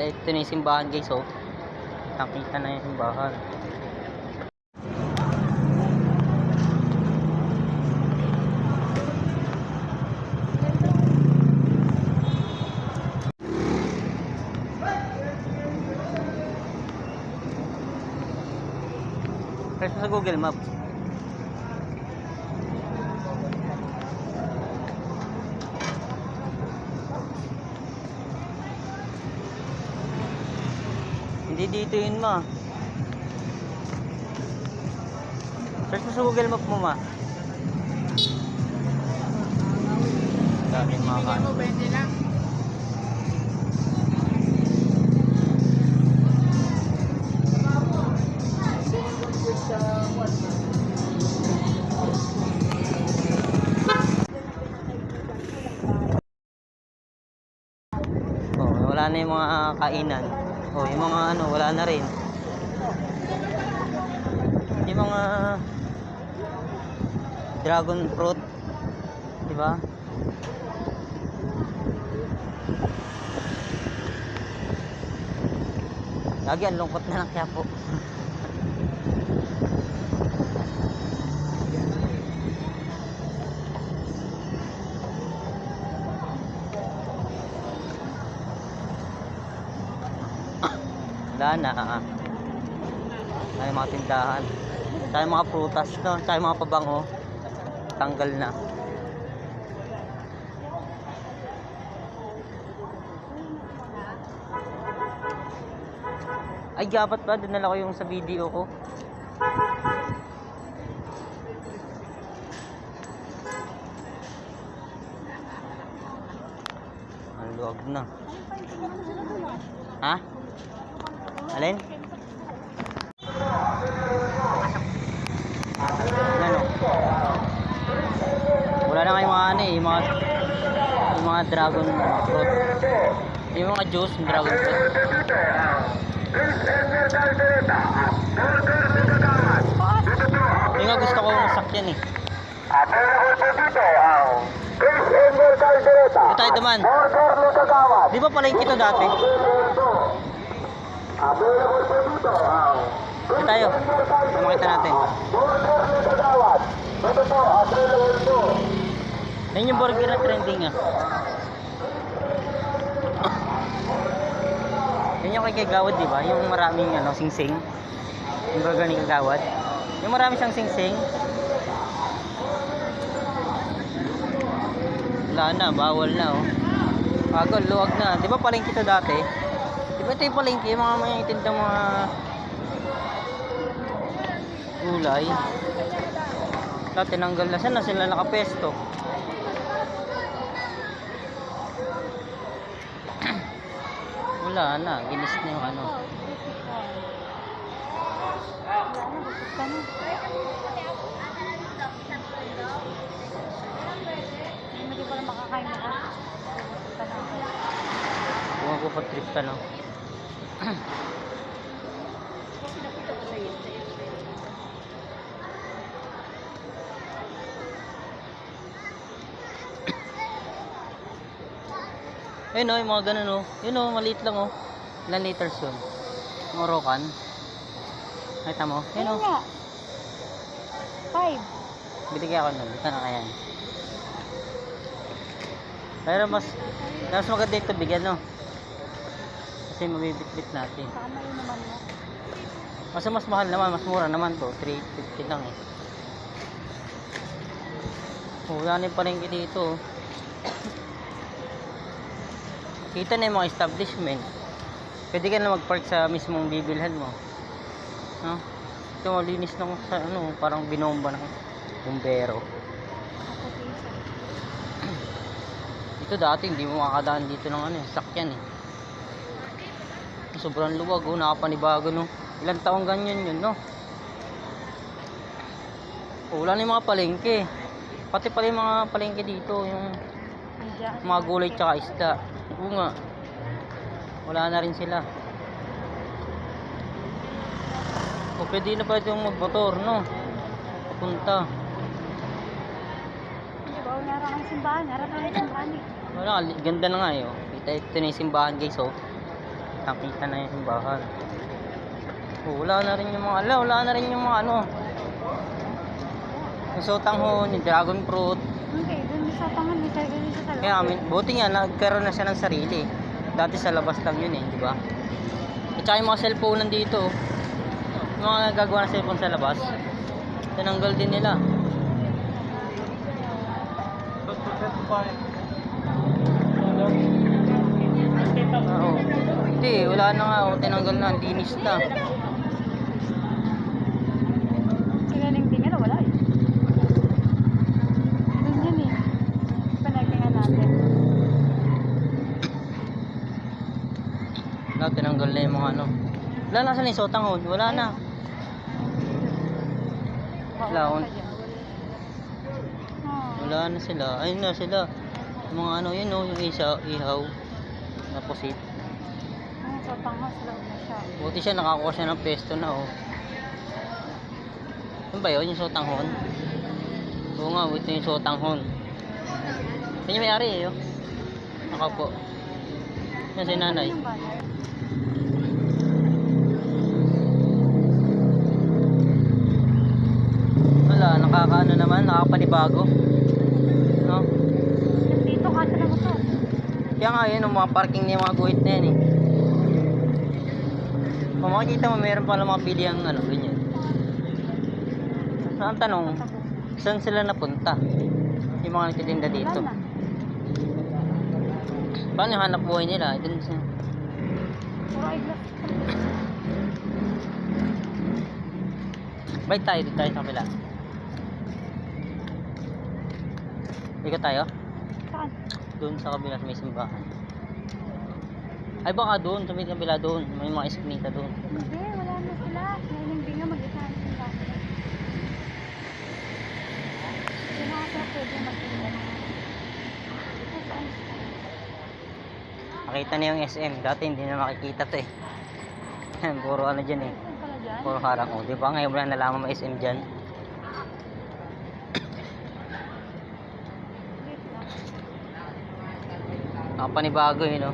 Ito na yung simbahan guys, oh. Nakita na yung simbahan. Search mo sa Google Maps. Hindi dito yun, ma. Search mo sa Google Map mo, ma. Dami mga kan. Oh, wala na yung mga kainan. Oh, yung mga ano, wala na rin. Yung mga dragon fruit, di ba? Lagi ang lungkot na lang kaya po. Wala na. Ay mga tindahan. Tsaka mga prutas, no? Tsaka mga pabango. Tanggal na. Ay, dapat pa dinala ko yung sa video ko. Ang luwag na. Ha? Alin? Ano? Wala na kayong mga ano eh, yung mga dragon fruit. Yung mga juice, yung dragon fruit. Yung nga gusto ko sakyan eh. Ito tayo naman. Di ba pala yung kito dati? Ito tayo. Makita natin. Yan yung burger na trending ah. Yan yung kay Kagawad, di ba? Yung maraming ano, sing-sing. Yung burger ni Kagawad. Yung marami siyang sing-sing. Wala na, bawal na oh. Bago, luwag na. Di ba palengke ito dati? Di ba ito yung palengke? Yung mga may tindang mga gulay. Ito, tinanggal na. Saan na sila nakapesto? Wala na, ginis na yung ano. Hindi ko na makakain na. Kung ako patrip no? Ayun o, yung mga ganun o. Yun o, maliit lang o. Ilan liters yun? Morokan. Nakita mo? Yun o. 5. Binigyan ako nun. Ito na kaya. Pero mas maganda ito bigyan no. Kasi mabibit-bit natin. Tama yun naman mo. Mas mahal naman, mas mura naman to. 350 lang eh. Wala na yung palengke dito. Kita na yung mga establishment. Pwede ka na mag-park sa mismong bibilhan mo. No? Ito malinis lang sa ano, parang binomba ng bumbero. Ito dati hindi mo makakadaan dito ng ano, sakyan eh. Sobrang luwag oh, nakapanibago no. Ilang taong ganyan yun no. Oh, wala na yung mga palengke. Pati pala yung mga palengke dito, yung mga gulay tsaka isda. Oo nga. Wala na rin sila. O pwede na pa itong magmotor no. Papunta. Diba, wala kang simbahan. Harap lang yung simbahan eh. Wala, ganda na nga eh. Oh. Ito na yung simbahan guys oh. Kitang-kita na yung simbahan. Oh, wala na rin yung mga, wala na rin yung mga ano. Yung sotanghon, yung dragon fruit. Okay, dun sa tangan, may sarili sa salon. Kaya amin, buti nga, nagkaroon na siya ng sarili. Dati sa labas lang yun eh, di ba? At saka yung mga cellphone nandito. Yung mga nagagawa ng cellphone sa labas, tinanggal din nila. Oo. Hindi, wala na nga. Oh, tinanggal na, linis na. Sa galing tingin, wala eh. Dun yun eh. Panagtingan natin. Wala, tinanggal na yung mga ano. Wala na sa sotanghon, wala na. Wala, wala na sila. Ayun na sila. Yung mga ano, yun oh, yung ihaw. Na pusit. Sa tangan, slow na siya. Buti siya, nakakuha siya ng pesto na oh. Ano ba yun, yung sotanghon? Oo nga, ito yung sotanghon. Yan yung may-ari eh, oh. Nakaupo. Yan si nanay. Yung banner. Wala, nakakaano naman, nakapanibago. No? Dito, kasi na motor. Kaya nga yun, yung mga parking niya, mga guhit na yan eh. Kung makikita mo, meron pala mga biliang ano, ganyan. Ang tanong, saan sila napunta? Yung mga nagtitinda dito. Wala na. Paano yung hanap buhay nila? Dun sa... Puro eyeglass. Balik tayo, dito tayo sa kabila. Ikot tayo? Saan? Doon sa kabila sa may simbahan. Ay baka doon, sa may kabila doon. May mga eskinita doon. Hindi, wala na sila. Ngayon binga mag-isa ang sila. Hindi na ako pwede mag-isa. Nakita na yung SM. Dati hindi na makikita to eh. Puro ano dyan eh. Saan pala dyan? Puro harang. O, di ba ngayon wala nalaman may SM dyan? Wait lang. Nakapanibago eh, no?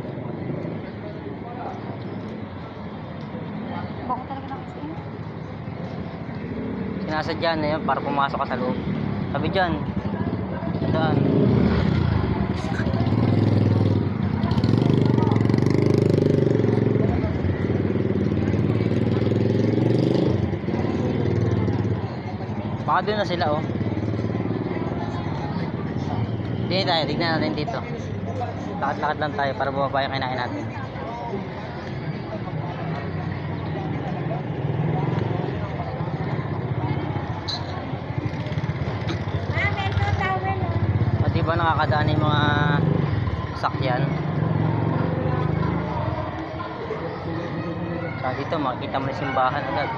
Bako talaga ng SM. Sinasadya na yun para pumasok ka sa loob. Sabi dyan. Daan. Baka doon na sila oh. Dito tayo, tignan natin dito. Lakad-lakad lang tayo para bumaba yung kinain natin. At diba nakakadaan yung mga sakyan. Sa dito makikita mo yung simbahan agad.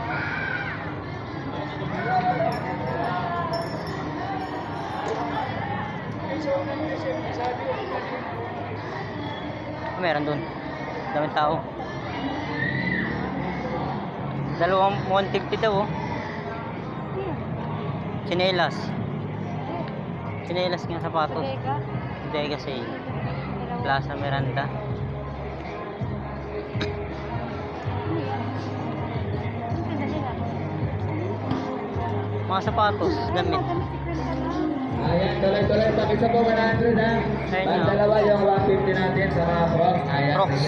Meron dun. Daming tao. Dalawang 150 daw oh. Chinelas. Chinelas nga sapatos. Teka. Hindi kasi Plaza Miranda. Mga sapatos, damit. Ayan, tuloy-tuloy. Pakisa po 100 ha. Ayun, Ang dalawa yung 150 natin sa mga Crocs. Ayan. Crocs.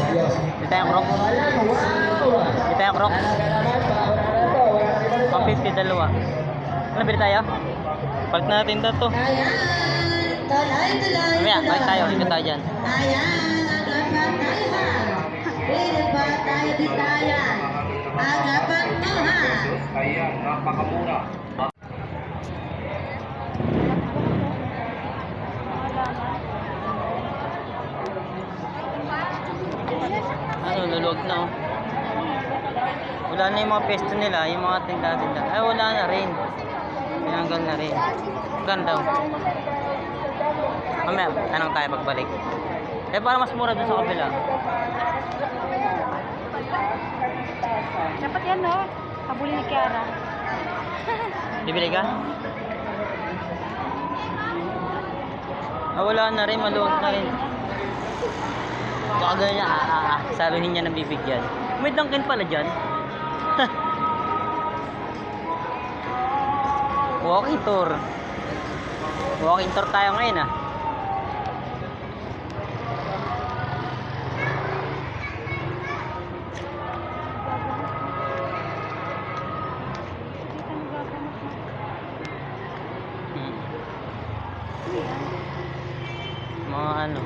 Ayos. Dito yung Crocs. Ayan, wow! Dito yung Crocs. Salamat pa. Wala na ito. 150 dalawa. Ano bili tayo? Balik na natin dito. Ayan, tuloy-tuloy. Mamaya, balik tayo. Ikot tayo dyan. Ayan, agapan tayo ha. Pili pa tayo di tayo. Agapan mo ha. Ayan, napakamura. Ano, luluwag na oh. Wala na yung mga pesto nila, yung mga tinda-tinda. Ay, wala na rin. Tinanggal na rin. Ganda oh. Mamaya, tanong tayo pagbalik. Eh, para mas mura dun sa kabila. Dapat yan, no? Habulin ni Kiara. Bibili ka? Ah, wala na rin, maluwag na rin. Baka ganun niya, saluhin niya na bibigyan. May Dunkin pala dyan. Walking tour. Walking tour tayo ngayon ah. Kita mo gagamot mo. Hmm. Ano yan? Mga ano.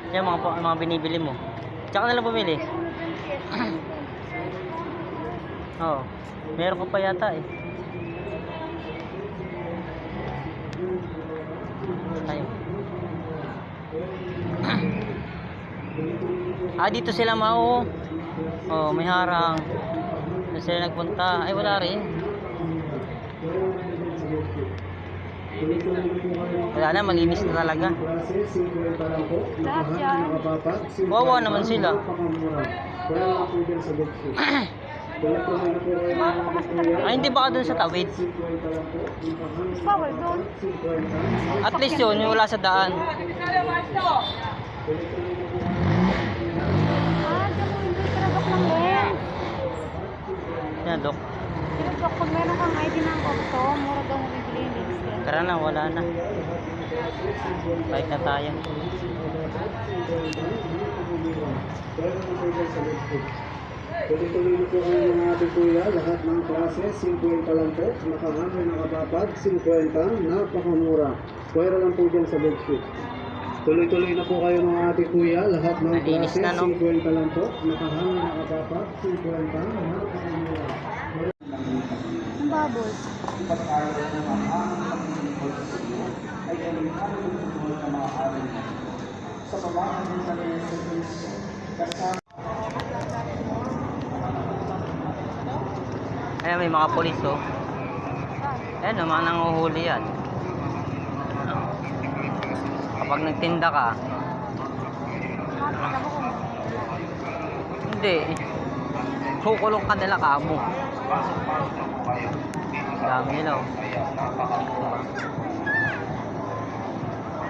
Yan mga binibili mo. Tsaka na lang bumili. Oo. Meron ka pa yata eh. Tayo. Dito sila mau. Oh, may harang. Doon sila nagpunta. Ay, wala rin. Wala na, malinis na talaga. Lahat yan. Wawa naman sila. Ay, hindi ba ka dun sa tawid? Bawal doon. At least yun, yung wala sa daan. Diyan mo hindi kinadok ng lens. Yan, Dok. Kinadok, pag meron kang ID ng auto, mura daw mo bibili yung lens yan. Tara na, wala na. Balik na tayo. Tuloy-tuloy na po kayo mga ating kuya, lahat ng klase, 50 lang po, nakahamay, nakababad, 50, napakamura. Pwera lang po dyan sa bedsheet. Tuloy-tuloy na po kayo mga ating kuya, lahat ng Nalinis klase, na, no? 50 lang po, nakahamay, nakababad, 50, napakamura. Ang baboy. Ayan, may mga polis oh. Ayan, mga nanguhuli yan. Kapag nagtinda ka, Makikita mo kung hindi. Kukulong ka nila kamo. Dami nila oh.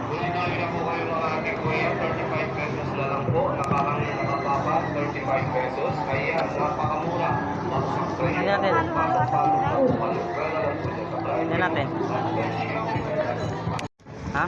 Tuloy-tuloy na po kayo mga ating kuya, 35 pesos na lang po. Nakahangin na kapapa, 35 pesos. Kaya napakamura. Tingnan natin. Tingnan natin. Ha?